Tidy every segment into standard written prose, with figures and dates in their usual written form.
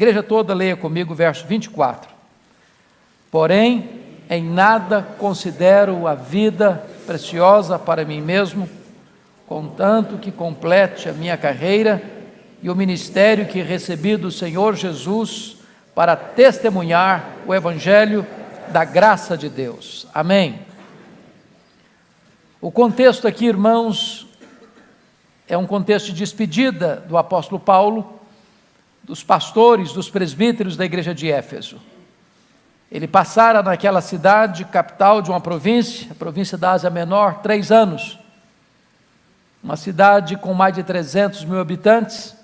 Igreja toda, leia comigo o verso 24. Porém, em nada considero a vida preciosa para mim mesmo, contanto que complete a minha carreira e o ministério que recebi do Senhor Jesus para testemunhar o Evangelho da graça de Deus. Amém. O contexto aqui, irmãos, é um contexto de despedida do apóstolo Paulo, dos pastores, dos presbíteros da igreja de Éfeso. Ele passara naquela cidade, capital de uma província, a província da Ásia Menor, 3 anos. Uma cidade com mais de 300 mil habitantes,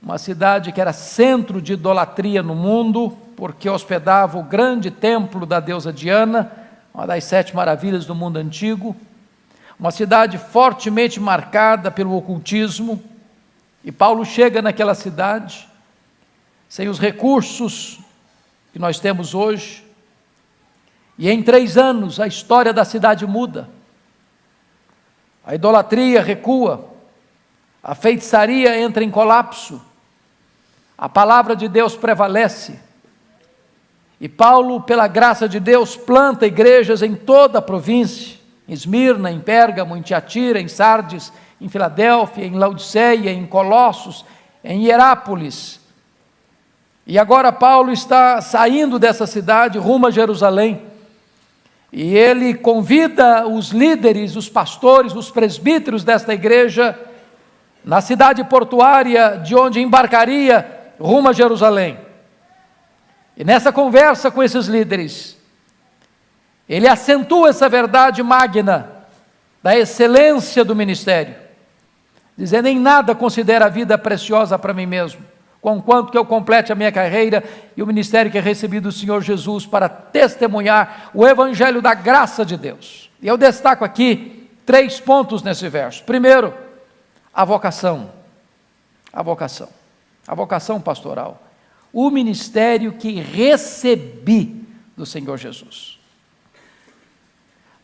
uma cidade que era centro de idolatria no mundo, porque hospedava o grande templo da deusa Diana, uma das 7 maravilhas do mundo antigo, uma cidade fortemente marcada pelo ocultismo, e Paulo chega naquela cidade, sem os recursos que nós temos hoje, e em 3 anos a história da cidade muda. A idolatria recua, a feitiçaria entra em colapso, a palavra de Deus prevalece, e Paulo, pela graça de Deus, planta igrejas em toda a província, em Esmirna, em Pérgamo, em Tiatira, em Sardes, em Filadélfia, em Laodiceia, em Colossos, em Hierápolis. E agora Paulo está saindo dessa cidade rumo a Jerusalém, e ele convida os líderes, os pastores, os presbíteros desta igreja, na cidade portuária de onde embarcaria rumo a Jerusalém. E nessa conversa com esses líderes, ele acentua essa verdade magna da excelência do ministério, dizendo: em nada considero a vida preciosa para mim mesmo, conquanto que eu complete a minha carreira e o ministério que recebi do Senhor Jesus para testemunhar o Evangelho da graça de Deus. E eu destaco aqui 3 pontos nesse verso. Primeiro, a vocação. A vocação pastoral. O ministério que recebi do Senhor Jesus.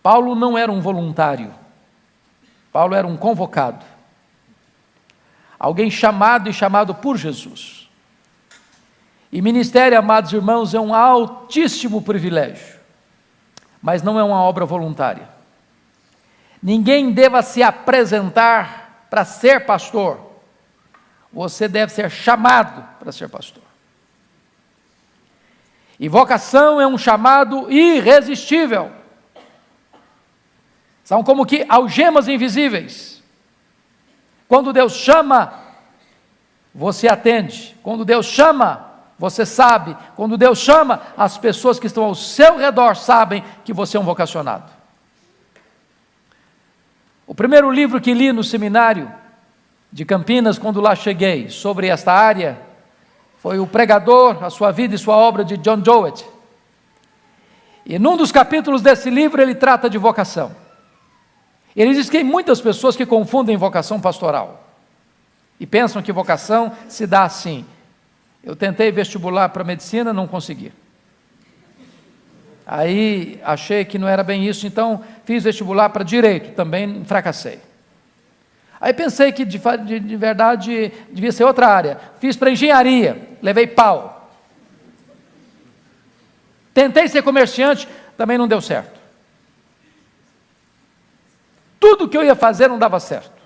Paulo não era um voluntário, Paulo era um convocado. Alguém chamado e chamado por Jesus. E ministério, amados irmãos, é um altíssimo privilégio, mas não é uma obra voluntária. Ninguém deva se apresentar para ser pastor, você deve ser chamado para ser pastor. E vocação é um chamado irresistível. São como que algemas invisíveis. Quando Deus chama, você atende. Quando Deus chama, você sabe. Quando Deus chama, as pessoas que estão ao seu redor sabem que você é um vocacionado. O primeiro livro que li no seminário de Campinas, quando lá cheguei, sobre esta área, foi O Pregador, a Sua Vida e Sua Obra, de John Jowett. E num dos capítulos desse livro ele trata de vocação. Ele diz que tem muitas pessoas que confundem vocação pastoral e pensam que vocação se dá assim. Eu tentei vestibular para medicina, não consegui. Aí achei que não era bem isso, então fiz vestibular para direito, também fracassei. Aí pensei que de verdade devia ser outra área. Fiz para engenharia, levei pau. Tentei ser comerciante, também não deu certo. Tudo que eu ia fazer não dava certo.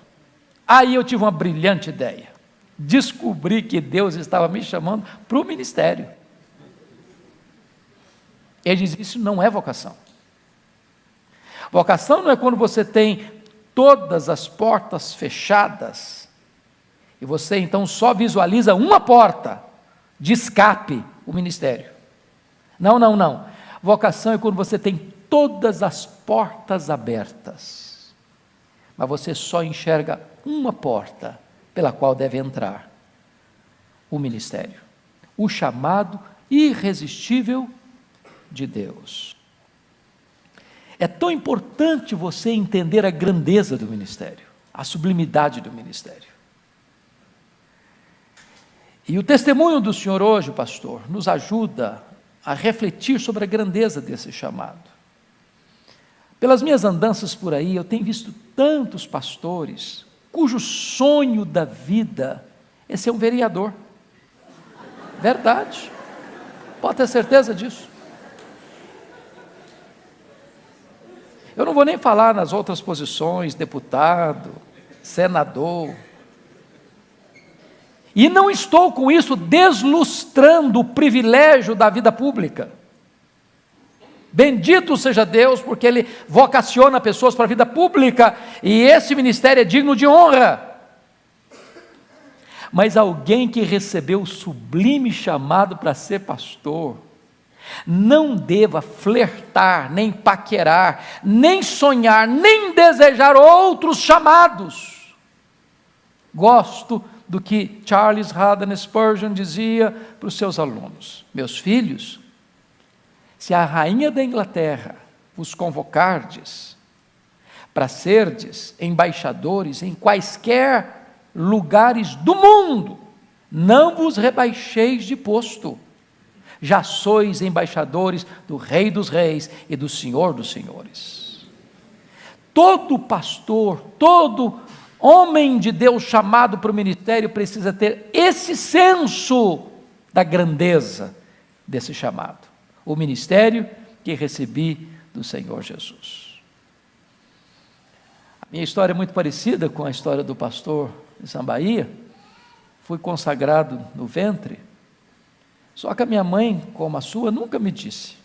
Aí eu tive uma brilhante ideia. Descobri que Deus estava me chamando para o ministério. Ele diz: isso não é vocação. Vocação não é quando você tem todas as portas fechadas e você então só visualiza uma porta de escape, o ministério. Não. Vocação é quando você tem todas as portas abertas, mas você só enxerga uma porta pela qual deve entrar: o ministério, o chamado irresistível de Deus. É tão importante você entender a grandeza do ministério, a sublimidade do ministério. E o testemunho do senhor hoje, pastor, nos ajuda a refletir sobre a grandeza desse chamado. Pelas minhas andanças por aí, eu tenho visto tantos pastores cujo sonho da vida é ser um vereador. Verdade. Pode ter certeza disso. Eu não vou nem falar nas outras posições, deputado, senador. E não estou com isso deslustrando o privilégio da vida pública. Bendito seja Deus, porque Ele vocaciona pessoas para a vida pública, e esse ministério é digno de honra. Mas alguém que recebeu o sublime chamado para ser pastor, não deva flertar, nem paquerar, nem sonhar, nem desejar outros chamados. Gosto do que Charles Haddon Spurgeon dizia para os seus alunos: meus filhos, se a rainha da Inglaterra vos convocardes para serdes embaixadores em quaisquer lugares do mundo, não vos rebaixeis de posto, já sois embaixadores do Rei dos Reis e do Senhor dos Senhores. Todo pastor, todo homem de Deus chamado para o ministério precisa ter esse senso da grandeza desse chamado, o ministério que recebi do Senhor Jesus. A minha história é muito parecida com a história do pastor de Sambaia. Fui consagrado no ventre, só que a minha mãe, como a sua, nunca me disse.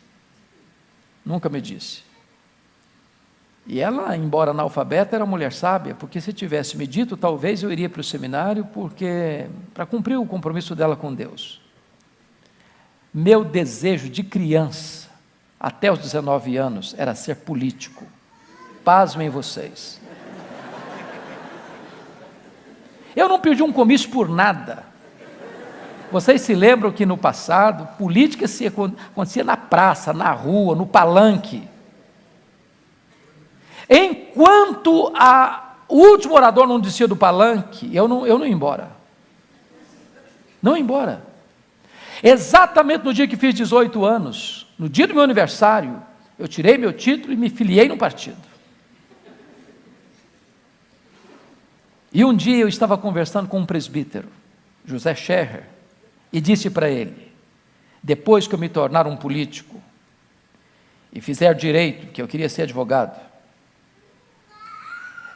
E ela, embora analfabeta, era uma mulher sábia, porque se tivesse me dito, talvez eu iria para o seminário, para cumprir o compromisso dela com Deus. Meu desejo de criança, até os 19 anos, era ser político. Pasmem vocês. Eu não perdi um comício por nada. Vocês se lembram que no passado, política acontecia na praça, na rua, no palanque. Enquanto o último orador não descia do palanque, eu não ia embora. Não ia embora. Exatamente no dia que fiz 18 anos, no dia do meu aniversário, eu tirei meu título e me filiei no partido. E um dia eu estava conversando com um presbítero, José Scherrer, e disse para ele: depois que eu me tornar um político e fizer direito, que eu queria ser advogado,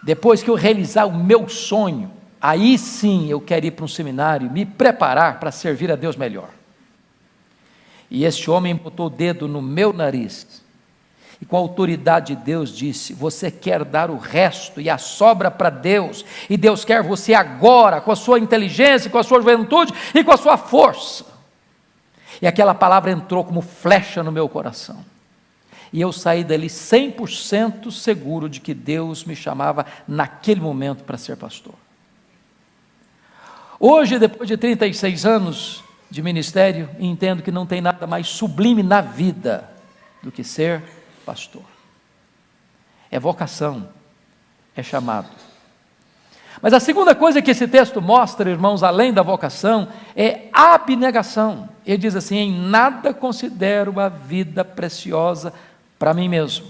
depois que eu realizar o meu sonho, aí sim eu quero ir para um seminário, me preparar para servir a Deus melhor. E este homem botou o dedo no meu nariz, e com a autoridade de Deus disse: você quer dar o resto e a sobra para Deus, e Deus quer você agora, com a sua inteligência, com a sua juventude e com a sua força. E aquela palavra entrou como flecha no meu coração, e eu saí dali 100% seguro de que Deus me chamava naquele momento para ser pastor. Hoje, depois de 36 anos de ministério, entendo que não tem nada mais sublime na vida do que ser pastor. É vocação, é chamado. Mas a segunda coisa que esse texto mostra, irmãos, além da vocação, é abnegação. Ele diz assim: em nada considero a vida preciosa para mim mesmo.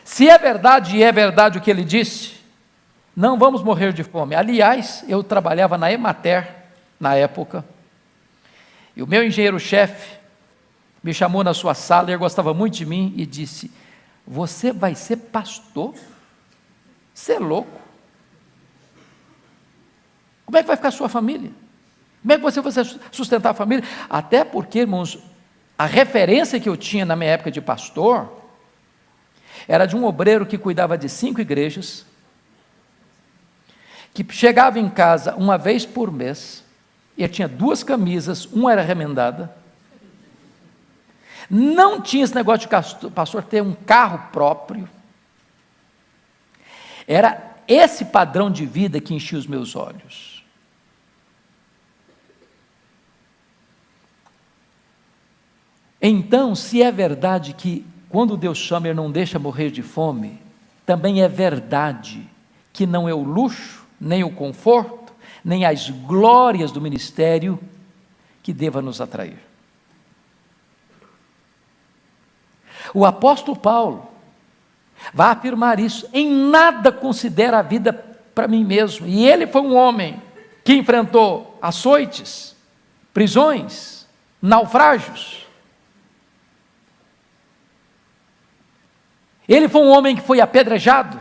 Se é verdade, e é verdade o que ele disse, não vamos morrer de fome. Aliás, eu trabalhava na Emater, na época, e o meu engenheiro-chefe me chamou na sua sala, ele gostava muito de mim, e disse: você vai ser pastor? Você é louco? Como é que vai ficar a sua família? Como é que você vai sustentar a família? Até porque, irmãos, a referência que eu tinha na minha época de pastor, era de um obreiro que cuidava de 5 igrejas, que chegava em casa uma vez por mês, ele tinha 2 camisas, uma era remendada, não tinha esse negócio de pastor ter um carro próprio. Era esse padrão de vida que enchia os meus olhos. Então, se é verdade que quando Deus chama Ele não deixa morrer de fome, também é verdade que não é o luxo, nem o conforto, nem as glórias do ministério que deva nos atrair. O apóstolo Paulo vai afirmar isso: em nada considero a vida para mim mesmo. E ele foi um homem que enfrentou açoites, prisões, naufrágios. Ele foi um homem que foi apedrejado.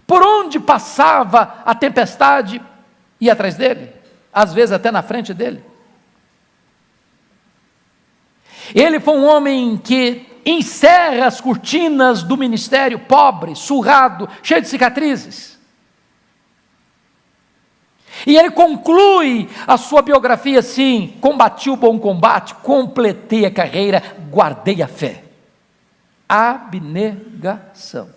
Por onde passava a tempestade, ia atrás dele, às vezes até na frente dele. Ele foi um homem que encerra as cortinas do ministério, pobre, surrado, cheio de cicatrizes. E ele conclui a sua biografia assim: combati o bom combate, completei a carreira, guardei a fé. Abnegação.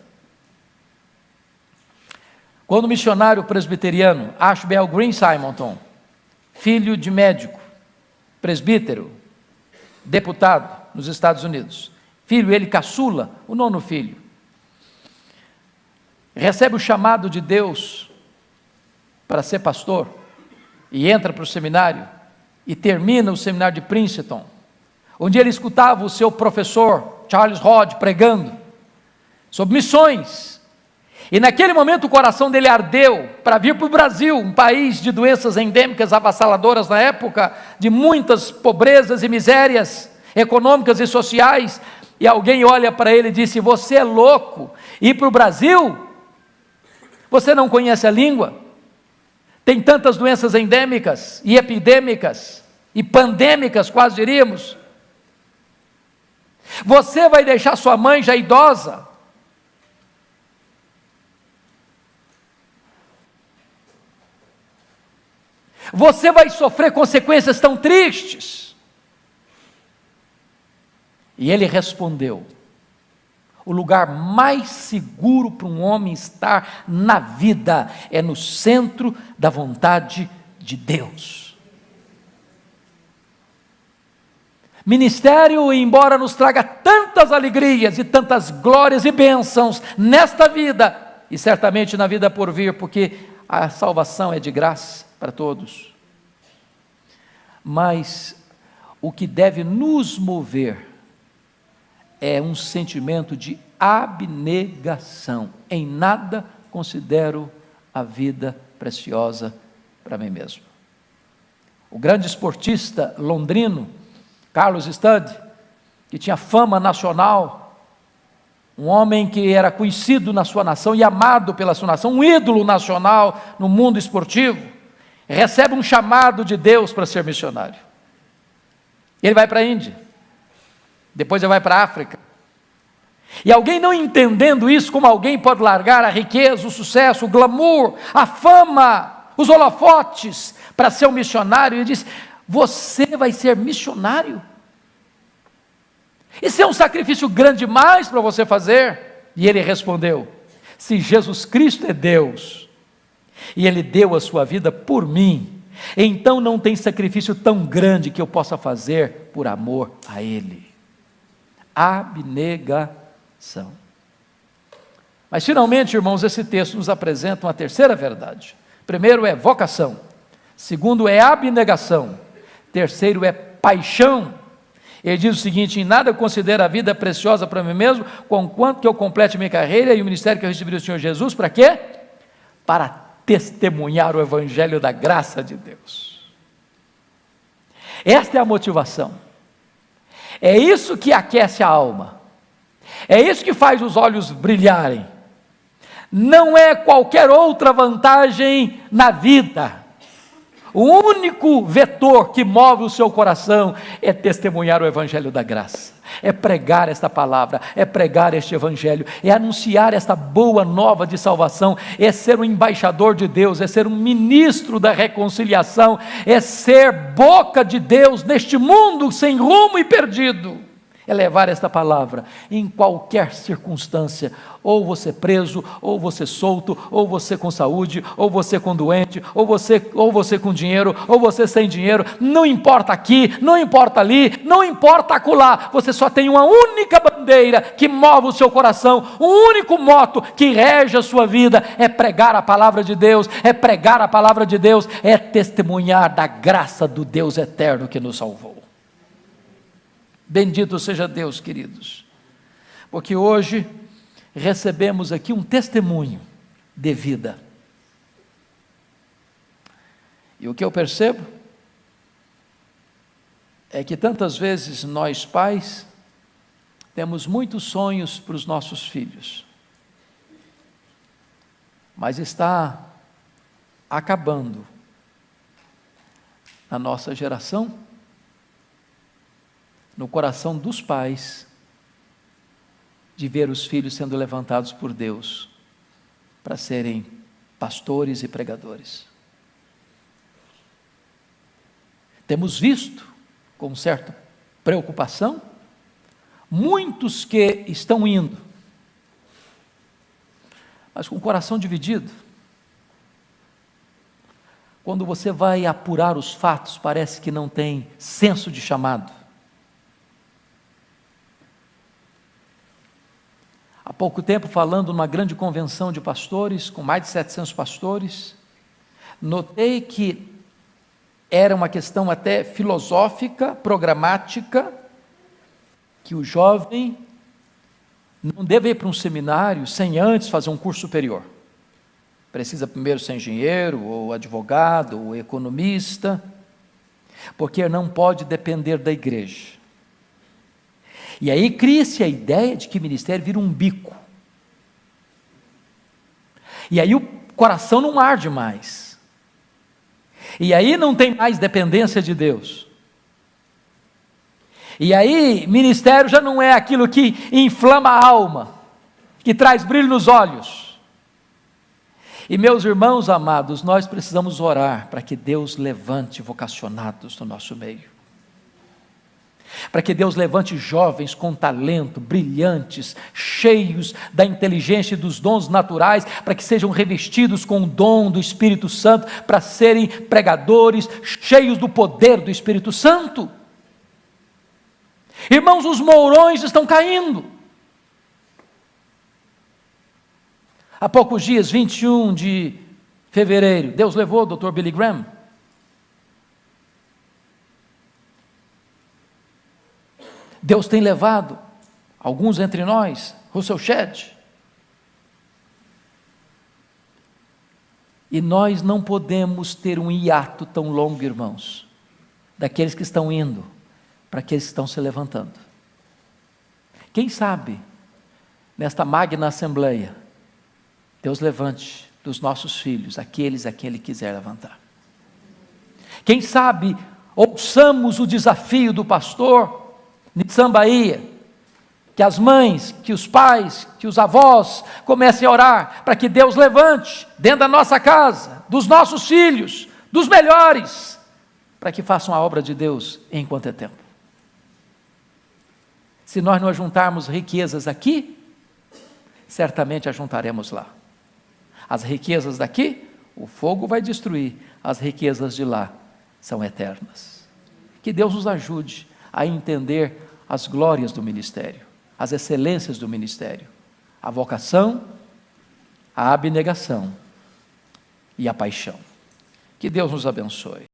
Quando o missionário presbiteriano Ashbel Green Simonton, filho de médico, presbítero, deputado nos Estados Unidos, filho ele caçula, o 9º filho, recebe o chamado de Deus para ser pastor, e entra para o seminário, e termina o seminário de Princeton, onde ele escutava o seu professor, Charles Hodge, pregando sobre missões, e naquele momento o coração dele ardeu para vir para o Brasil, um país de doenças endêmicas avassaladoras na época, de muitas pobrezas e misérias econômicas e sociais, e alguém olha para ele e disse: você é louco, ir para o Brasil? Você não conhece a língua? Tem tantas doenças endêmicas e epidêmicas e pandêmicas, quase diríamos. Você vai deixar sua mãe já idosa? Você vai sofrer consequências tão tristes? E ele respondeu: o lugar mais seguro para um homem estar na vida é no centro da vontade de Deus. Ministério, embora nos traga tantas alegrias e tantas glórias e bênçãos nesta vida, e certamente na vida por vir, porque a salvação é de graça para todos, mas o que deve nos mover é um sentimento de abnegação. Em nada considero a vida preciosa para mim mesmo. O grande esportista londrino, Carlos Studd, que tinha fama nacional, um homem que era conhecido na sua nação e amado pela sua nação, um ídolo nacional no mundo esportivo, recebe um chamado de Deus para ser missionário. Ele vai para a Índia, depois ele vai para a África. E alguém não entendendo isso, como alguém pode largar a riqueza, o sucesso, o glamour, a fama, os holofotes, para ser um missionário, ele diz: você vai ser missionário? Isso é um sacrifício grande demais para você fazer? E ele respondeu: se Jesus Cristo é Deus, e Ele deu a sua vida por mim, então não tem sacrifício tão grande que eu possa fazer por amor a Ele. Abnegação. Mas finalmente, irmãos, esse texto nos apresenta uma terceira verdade. Primeiro é vocação, segundo é abnegação, terceiro é paixão. Ele diz o seguinte: em nada eu considero a vida preciosa para mim mesmo, conquanto que eu complete minha carreira e o ministério que eu recebi do Senhor Jesus. Para quê? Para testemunhar o evangelho da graça de Deus. Esta é a motivação. É isso que aquece a alma. É isso que faz os olhos brilharem. Não é qualquer outra vantagem na vida. O único vetor que move o seu coração é testemunhar o evangelho da graça, é pregar esta palavra, é pregar este evangelho, é anunciar esta boa nova de salvação, é ser um embaixador de Deus, é ser um ministro da reconciliação, é ser boca de Deus neste mundo sem rumo e perdido. É levar esta palavra em qualquer circunstância, ou você preso, ou você solto, ou você com saúde, ou você com doente, ou você com dinheiro, ou você sem dinheiro, não importa aqui, não importa ali, não importa acolá, você só tem uma única bandeira que move o seu coração, um único moto que rege a sua vida, é pregar a palavra de Deus, é pregar a palavra de Deus, é testemunhar da graça do Deus eterno que nos salvou. Bendito seja Deus, queridos, porque hoje recebemos aqui um testemunho de vida. E o que eu percebo é que tantas vezes nós pais temos muitos sonhos para os nossos filhos, mas está acabando na nossa geração, no coração dos pais, de ver os filhos sendo levantados por Deus para serem pastores e pregadores. Temos visto, com certa preocupação, muitos que estão indo, mas com o coração dividido. Quando você vai apurar os fatos, parece que não tem senso de chamado. Há pouco tempo, falando numa grande convenção de pastores, com mais de 700 pastores, notei que era uma questão até filosófica, programática, que o jovem não deve ir para um seminário sem antes fazer um curso superior. Precisa primeiro ser engenheiro, ou advogado, ou economista, porque não pode depender da igreja. E aí cria-se a ideia de que ministério vira um bico. E aí o coração não arde mais. E aí não tem mais dependência de Deus. E aí ministério já não é aquilo que inflama a alma, que traz brilho nos olhos. E meus irmãos amados, nós precisamos orar para que Deus levante vocacionados no nosso meio. Para que Deus levante jovens com talento, brilhantes, cheios da inteligência e dos dons naturais, para que sejam revestidos com o dom do Espírito Santo, para serem pregadores, cheios do poder do Espírito Santo. Irmãos, os mourões estão caindo. Há poucos dias, 21 de fevereiro, Deus levou o Dr. Billy Graham. Deus tem levado alguns entre nós, Russell Shedd. E nós não podemos ter um hiato tão longo, irmãos, daqueles que estão indo para aqueles que estão se levantando. Quem sabe, nesta magna assembleia, Deus levante dos nossos filhos aqueles a quem Ele quiser levantar. Quem sabe, ouçamos o desafio do pastor Nitsan Bahia, que as mães, que os pais, que os avós comecem a orar para que Deus levante dentro da nossa casa, dos nossos filhos, dos melhores, para que façam a obra de Deus enquanto é tempo. Se nós não ajuntarmos riquezas aqui, certamente ajuntaremos lá. As riquezas daqui, o fogo vai destruir, as riquezas de lá são eternas. Que Deus nos ajude a entender as glórias do ministério, as excelências do ministério, a vocação, a abnegação e a paixão. Que Deus nos abençoe.